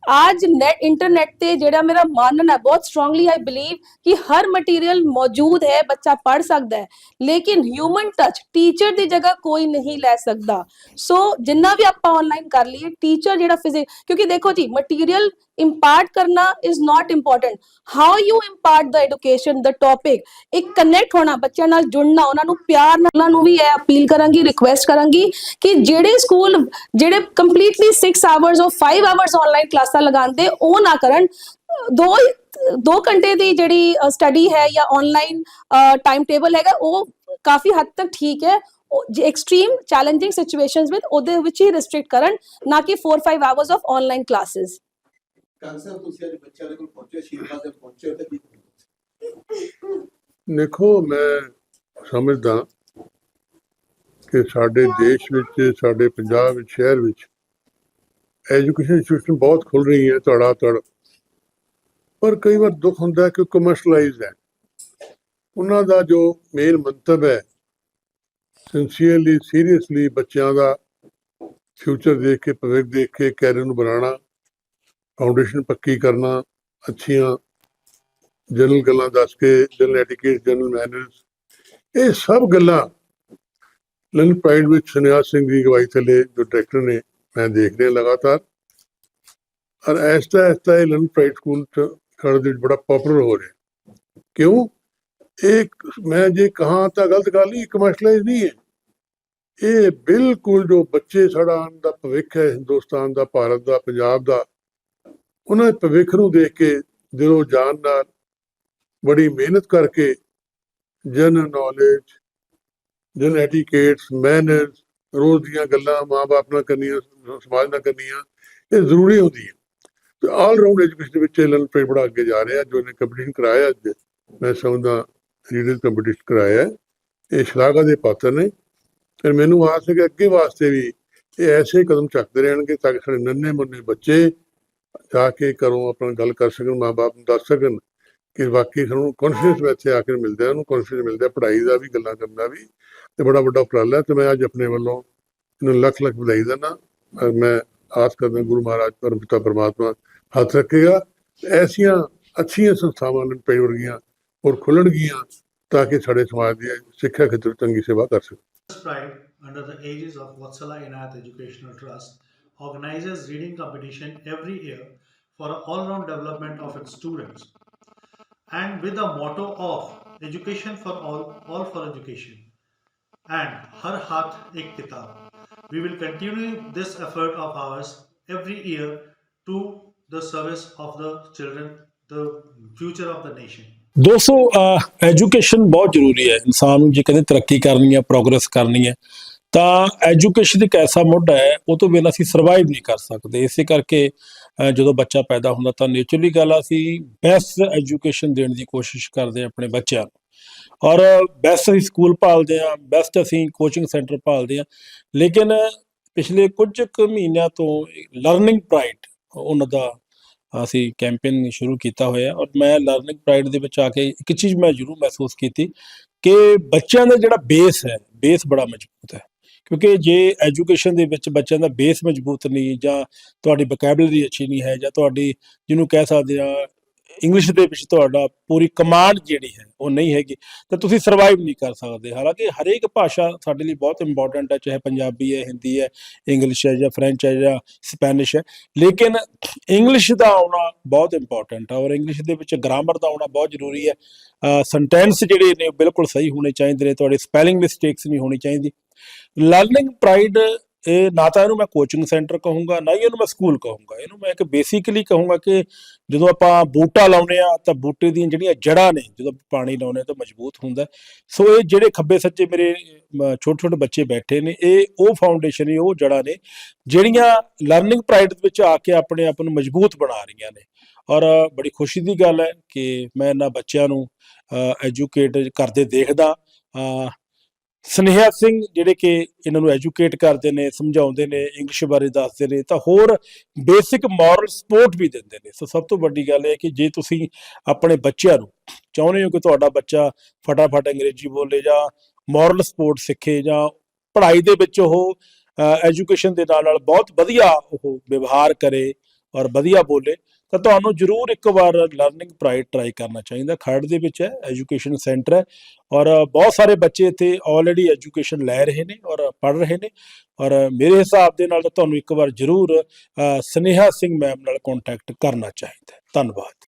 आज इंटरनेट ते जेड़ा मेरा मानना है बहुत स्ट्रांगली आई बिलीव कि हर मटीरियल मौजूद है, बच्चा पढ़ सकता है, लेकिन ह्यूमन टच टीचर की जगह कोई नहीं ले सकता। सो जिन्ना भी आप ऑनलाइन कर लिए, टीचर जेड़ा फिजिक, क्योंकि देखो जी मटीरियल इम्पार्ट करना is not important, how you impart the education, the topic. एक कनैक्ट होना, बच्चों नाल जुड़ना, उन्होंने प्यार नाल, उन्होंने भी यह अपील करांगी, रिक्वेस्ट करांगी कि जेड़े स्कूल जेड़े कंप्लीटली 6 आवर्स और 5 आवर्स ऑनलाइन क्लास लगाते ਉਹ ਨਾ ਕਰਨ। 2 ਘੰਟੇ ਦੀ ਜਿਹੜੀ ਸਟੱਡੀ ਹੈ ਜਾਂ ਆਨਲਾਈਨ ਟਾਈਮ ਟੇਬਲ ਹੈਗਾ ਉਹ ਕਾਫੀ ਹੱਦ ਤੱਕ ਠੀਕ ਹੈ। ਐਕਸਟ੍ਰੀਮ ਚੈਲੰਜਿੰਗ ਸਿਚੁਏਸ਼ਨਸ ਵਿੱਚ ਉਹਦੇ ਵਿੱਚ ਹੀ ਰਿਸਟ੍ਰਿਕਟ ਕਰਨ, ਨਾ ਕਿ 4-5 ਆਵਰਸ ਆਫ ਆਨਲਾਈਨ ਕਲਾਸਿਸ। ਕਾਂਸਰ ਤੁਸੀਂ ਅੱਜ ਬੱਚਿਆਂ ਦੇ ਕੋਲ ਪਹੁੰਚੇ, ਸ਼ੀਰਪਾ ਦੇ ਪਹੁੰਚੇ ਤੇ ਕੀ ਦੇਖੋ, ਮੈਂ ਸਮਝਦਾ ਕਿ ਸਾਡੇ ਦੇਸ਼ ਵਿੱਚ, ਸਾਡੇ ਪੰਜਾਬ ਵਿੱਚ, ਸ਼ਹਿਰ ਵਿੱਚ ਐਜੂਕੇਸ਼ਨ ਇੰਸਟੀਟਿਊਸ਼ਨ ਬਹੁਤ ਖੁੱਲ ਰਹੀ ਹੈ ਧੜਾ ਧੜ, ਪਰ ਕਈ ਵਾਰ ਦੁੱਖ ਹੁੰਦਾ ਕਿ ਕਮਰਸ਼ਲਾਈਜ਼ਡ ਹੈ। ਉਹਨਾਂ ਦਾ ਜੋ ਮੇਨ ਮੰਤਵ ਹੈ, ਸਿੰਸੀਅਰਲੀ, ਸੀਰੀਅਸਲੀ ਬੱਚਿਆਂ ਦਾ ਫਿਊਚਰ ਦੇਖ ਕੇ, ਭਵਿੱਖ ਦੇਖ ਕੇ ਕੈਰੀਅਰ ਨੂੰ ਬਣਾਉਣਾ, ਫਾਊਂਡੇਸ਼ਨ ਪੱਕੀ ਕਰਨਾ, ਅੱਛੀਆਂ ਜਨਰਲ ਗੱਲਾਂ ਦੱਸ ਕੇ, ਜਨਰਲ ਐਟੀਕੇਟ, ਜਨਰਲ ਮੈਨਰਸ, ਇਹ ਸਭ ਗੱਲਾਂ ਲੰਡਨ ਪ੍ਰਾਈਡ ਵਿੱਚ ਸੁਨੇਹਾ ਸਿੰਘ ਦੀ ਅਗਵਾਈ ਥੱਲੇ ਜੋ ਡਾਇਰੈਕਟਰ ਨੇ, मैं देख रहा लगातार, और ऐसा ऐसा ये लंडन प्राइड स्कूल खड़े बड़ा पॉपुलर हो रहा। क्यों? एक मैं जे कहा तो गलत गल नहीं, कमर्शलाइज नहीं है, ये बिल्कुल जो बच्चे साड़ा दा भविख है, हिंदुस्तान का, भारत का, पंजाब का, उन्होंने भविख नूं देख के दिलों जान नाल बड़ी मेहनत करके general knowledge, general etiquettes, manners, रोज ਦੀਆਂ ਗੱਲਾਂ ਮਾਂ ਬਾਪ ਨਾਲ ਕਰਨੀਆਂ, ਸਮਾਜ ਨਾਲ ਕਰਨੀਆਂ, ਇਹ ਜ਼ਰੂਰੀ ਹੁੰਦੀ ਹੈ। ਤੇ ਆਲ ਰਾਊਂਡ ਐਜੂਕੇਸ਼ਨ ਦੇ ਵਿੱਚ ਲੰਡਨ ਪ੍ਰਾਈਡ ਬੜਾ ਅੱਗੇ ਜਾ ਰਿਹਾ। ਜੋ ਇਹਨੇ ਕੰਪੀਟੀਸ਼ਨ ਕਰਾਇਆ, ਅੱਜ ਮੈਂ ਸਮਝਦਾ ਰੀਡਿੰਗ ਕੰਪੀਟੀਸ਼ਨ ਕਰਾਇਆ, ਇਹ ਸ਼ਲਾਘਾ ਦੇ ਪਾਤਰ ਨੇ। ਫਿਰ ਮੈਨੂੰ ਆਸ ਹੈ ਕਿ ਅੱਗੇ ਵਾਸਤੇ ਵੀ ਇਹ ਐਸੇ ਕਦਮ ਚੱਕਦੇ ਰਹਿਣਗੇ ਤਾਂ ਕਿ ਸਾਡੇ ਨੰਨੇ ਮੁੰਨੇ ਬੱਚੇ ਜਾ ਕੇ ਘਰੋਂ ਆਪਣਾ ਗੱਲ ਕਰ ਸਕਣ, ਮਾਂ ਬਾਪ ਨੂੰ ਦੱਸ ਸਕਣ ਕਿ ਵਾਕਈ ਸਾਨੂੰ ਕੌਨਫੀਡੈਂਸ ਇੱਥੇ ਆ ਕੇ ਮਿਲਦਾ, ਉਹਨੂੰ ਕੌਨਫੀਡੈਂਸ ਮਿਲਦਾ ਪੜ੍ਹਾਈ ਦਾ ਵੀ, ਗੱਲਾਂ ਕਰਨ ਦਾ ਵੀ। ਤੇ ਬੜਾ ਵੱਡਾ ਉਪਰਾਲਾ ਹੈ। ਤੇ ਮੈਂ ਅੱਜ ਆਪਣੇ ਵੱਲੋਂ ਇਹਨੂੰ ਲੱਖ ਲੱਖ ਵਧਾਈ ਦਿੰਦਾ। ਮੈਂ ਆਸ ਕਰਦਾ ਗੁਰੂ ਮਹਾਰਾਜ ਪਰਮ ਪਿਤਾ ਪਰਮਾਤਮਾ ਹੱਥ ਰੱਖੇਗਾ, ਐਸੀਆਂ ਅੱਛੀਆਂ ਸੰਸਥਾਵਾਂ ਨੇ ਪਈ ਵਰਗੀਆਂ ਹੋਰ ਖੁੱਲਣਗੀਆਂ ਤਾਂ ਕਿ ਸਾਡੇ ਸਮਾਜ ਦੀ ਸਿੱਖਿਆ ਖੇਤਰ ਚੰਗੀ ਸੇਵਾ ਕਰ ਸਕਣ। Pride, under the aegis of Vatsala Inayat Educational Trust, organizes reading competition every year for an all-round development of its students, and with the motto of education for all for education. and Har Haath Ek Kitab. We will continue this effort of ours every year to the service of the children, the future of the nation. ਦੋਸਤੋ education ਬਹੁਤ ਜ਼ਰੂਰੀ ਹੈ ਇਨਸਾਨ ਨੂੰ। ਜੇ ਕਦੇ ਤਰੱਕੀ ਕਰਨੀ ਹੈ, ਪ੍ਰੋਗਰੈਸ ਕਰਨੀ ਹੈ, ਤਾਂ ਐਜੂਕੇਸ਼ਨ ਇੱਕ ਐਸਾ ਮੁੱਢ ਹੈ, ਉਹ ਤੋਂ ਬਿਨਾਂ ਅਸੀਂ ਸਰਵਾਈਵ ਨਹੀਂ ਕਰ ਸਕਦੇ। ਇਸੇ ਕਰਕੇ ਜਦੋਂ ਬੱਚਾ ਪੈਦਾ ਹੁੰਦਾ ਤਾਂ ਨੇਚਰਲੀ ਗੱਲ ਆ, ਅਸੀਂ ਬੈਸਟ ਐਜੂਕੇਸ਼ਨ ਦੇਣ ਦੀ ਕੋਸ਼ਿਸ਼ ਕਰਦੇ ਹਾਂ ਆਪਣੇ ਬੱਚਿਆਂ ਨੂੰ, ਔਰ ਬੈਸਟ ਅਸੀਂ ਸਕੂਲ ਭਾਲਦੇ ਹਾਂ, ਬੈਸਟ ਅਸੀਂ ਕੋਚਿੰਗ ਸੈਂਟਰ ਭਾਲਦੇ ਹਾਂ। ਲੇਕਿਨ ਪਿਛਲੇ ਕੁਝ ਕੁ ਮਹੀਨਿਆਂ ਤੋਂ ਲਰਨਿੰਗ ਪ੍ਰਾਈਡ ਉਹਨਾਂ ਦਾ ਅਸੀਂ ਕੈਂਪੇਨ ਸ਼ੁਰੂ ਕੀਤਾ ਹੋਇਆ, ਔਰ ਮੈਂ ਲਰਨਿੰਗ ਪ੍ਰਾਈਡ ਦੇ ਵਿੱਚ ਆ ਕੇ ਇੱਕ ਚੀਜ਼ ਮੈਂ ਜ਼ਰੂਰ ਮਹਿਸੂਸ ਕੀਤੀ ਕਿ ਬੱਚਿਆਂ ਦਾ ਜਿਹੜਾ ਬੇਸ ਹੈ, ਬੇਸ ਬੜਾ ਮਜ਼ਬੂਤ ਹੈ। ਕਿਉਂਕਿ ਜੇ ਐਜੂਕੇਸ਼ਨ ਦੇ ਵਿੱਚ ਬੱਚਿਆਂ ਦਾ ਬੇਸ ਮਜ਼ਬੂਤ ਨਹੀਂ, ਜਾਂ ਤੁਹਾਡੀ ਵੋਕੈਬਲਰੀ ਅੱਛੀ ਨਹੀਂ ਹੈ, ਜਾਂ ਤੁਹਾਡੀ ਜਿਹਨੂੰ ਕਹਿ ਸਕਦੇ ਆ ਇੰਗਲਿਸ਼ ਦੇ ਵਿੱਚ ਤੁਹਾਡਾ ਪੂਰੀ ਕਮਾਂਡ ਜਿਹੜੀ ਹੈ ਉਹ ਨਹੀਂ ਹੈਗੀ, ਤਾਂ ਤੁਸੀਂ ਸਰਵਾਈਵ ਨਹੀਂ ਕਰ ਸਕਦੇ। ਹਾਲਾਂਕਿ ਹਰੇਕ ਭਾਸ਼ਾ ਸਾਡੇ ਲਈ ਬਹੁਤ ਇੰਪੋਰਟੈਂਟ ਹੈ, ਚਾਹੇ ਪੰਜਾਬੀ ਹੈ, ਹਿੰਦੀ ਹੈ, ਇੰਗਲਿਸ਼ ਹੈ, ਜਾਂ ਫਰੈਂਚ ਹੈ, ਜਾਂ ਸਪੈਨਿਸ਼ ਹੈ, ਲੇਕਿਨ ਇੰਗਲਿਸ਼ ਦਾ ਆਉਣਾ ਬਹੁਤ ਇੰਪੋਰਟੈਂਟ ਹੈ, ਔਰ ਇੰਗਲਿਸ਼ ਦੇ ਵਿੱਚ ਗ੍ਰਾਮਰ ਦਾ ਆਉਣਾ ਬਹੁਤ ਜ਼ਰੂਰੀ ਹੈ। ਸੈਂਟੈਂਸ ਜਿਹੜੇ ਨੇ ਬਿਲਕੁਲ ਸਹੀ ਹੋਣੇ ਚਾਹੀਦੇ ਨੇ, ਤੁਹਾਡੇ ਸਪੈਲਿੰਗ ਮਿਸਟੇਕਸ ਨਹੀਂ ਹੋਣੀ ਚਾਹੀਦੀ। ਲਰਨਿੰਗ ਪ੍ਰਾਈਡ ਇਹ ਨਾ ਤਾਂ ਇਹਨੂੰ ਮੈਂ ਕੋਚਿੰਗ ਸੈਂਟਰ ਕਹੂੰਗਾ, ਨਾ ਹੀ ਇਹਨੂੰ ਮੈਂ ਸਕੂਲ ਕਹੂੰਗਾ, ਇਹਨੂੰ ਮੈਂ ਇੱਕ ਬੇਸਿਕਲੀ ਕਹੂੰਗਾ ਕਿ ਜਦੋਂ ਆਪਾਂ ਬੂਟਾ ਲਾਉਂਦੇ ਆ ਤਾਂ ਬੂਟੇ ਦੀਆਂ ਜਿਹੜੀਆਂ ਜੜ੍ਹਾਂ ਨੇ, ਜਦੋਂ ਪਾਣੀ ਲਾਉਂਦੇ ਤਾਂ ਮਜ਼ਬੂਤ ਹੁੰਦਾ। ਸੋ ਇਹ ਜਿਹੜੇ ਖੱਬੇ ਸੱਜੇ ਮੇਰੇ ਛੋਟੇ ਛੋਟੇ ਬੱਚੇ ਬੈਠੇ ਨੇ, ਇਹ ਉਹ ਫਾਊਂਡੇਸ਼ਨ ਨੇ, ਉਹ ਜੜ੍ਹਾਂ ਨੇ ਜਿਹੜੀਆਂ ਲਰਨਿੰਗ ਪ੍ਰਾਈਡ ਵਿੱਚ ਆ ਕੇ ਆਪਣੇ ਆਪ ਨੂੰ ਮਜ਼ਬੂਤ ਬਣਾ ਰਹੀਆਂ ਨੇ। ਔਰ ਬੜੀ ਖੁਸ਼ੀ ਦੀ ਗੱਲ ਹੈ ਕਿ ਮੈਂ ਇਹਨਾਂ ਬੱਚਿਆਂ ਨੂੰ ਐਜੂਕੇਟ ਕਰਦੇ ਦੇਖਦਾ। ਸਨੇਹਾ ਸਿੰਘ ਜਿਹੜੇ ਕਿ ਇਹਨਾਂ ਨੂੰ ਐਜੂਕੇਟ ਕਰਦੇ ਨੇ, ਸਮਝਾਉਂਦੇ ਨੇ, ਇੰਗਲਿਸ਼ ਬਾਰੇ ਦੱਸਦੇ ਨੇ, ਤਾਂ ਹੋਰ ਬੇਸਿਕ ਮੋਰਲ ਸਪੋਰਟ ਵੀ ਦਿੰਦੇ ਨੇ। ਸੋ ਸਭ ਤੋਂ ਵੱਡੀ ਗੱਲ ਇਹ ਹੈ ਕਿ ਜੇ ਤੁਸੀਂ ਆਪਣੇ ਬੱਚਿਆਂ ਨੂੰ ਚਾਹੁੰਦੇ ਹੋ ਕਿ ਤੁਹਾਡਾ ਬੱਚਾ ਫਟਾਫਟ ਅੰਗਰੇਜ਼ੀ ਬੋਲੇ, ਜਾਂ ਮੋਰਲ ਸਪੋਰਟ ਸਿੱਖੇ, ਜਾਂ ਪੜ੍ਹਾਈ ਦੇ ਵਿੱਚ ਉਹ ਐਜੂਕੇਸ਼ਨ ਦੇ ਨਾਲ ਬਹੁਤ ਵਧੀਆ ਉਹ ਵਿਵਹਾਰ ਕਰੇ ਔਰ ਵਧੀਆ ਬੋਲੇ, ਤਾਂ ਤੁਹਾਨੂੰ ਜ਼ਰੂਰ ਇੱਕ ਵਾਰ ਲਰਨਿੰਗ ਪ੍ਰਾਈਡ ਟਰਾਈ ਕਰਨਾ ਚਾਹੀਦਾ। ਖਰੜ ਦੇ ਵਿੱਚ ਹੈ, ਐਜੂਕੇਸ਼ਨ ਸੈਂਟਰ ਹੈ, ਔਰ ਬਹੁਤ ਸਾਰੇ ਬੱਚੇ ਇੱਥੇ ਆਲਰੇਡੀ ਐਜੂਕੇਸ਼ਨ ਲੈ ਰਹੇ ਨੇ ਔਰ ਪੜ੍ਹ ਰਹੇ ਨੇ। ਔਰ ਮੇਰੇ ਹਿਸਾਬ ਦੇ ਨਾਲ ਤਾਂ ਤੁਹਾਨੂੰ ਇੱਕ ਵਾਰ ਜ਼ਰੂਰ ਸਨੇਹਾ ਸਿੰਘ ਮੈਮ ਨਾਲ ਕੰਟੈਕਟ ਕਰਨਾ ਚਾਹੀਦਾ। ਧੰਨਵਾਦ।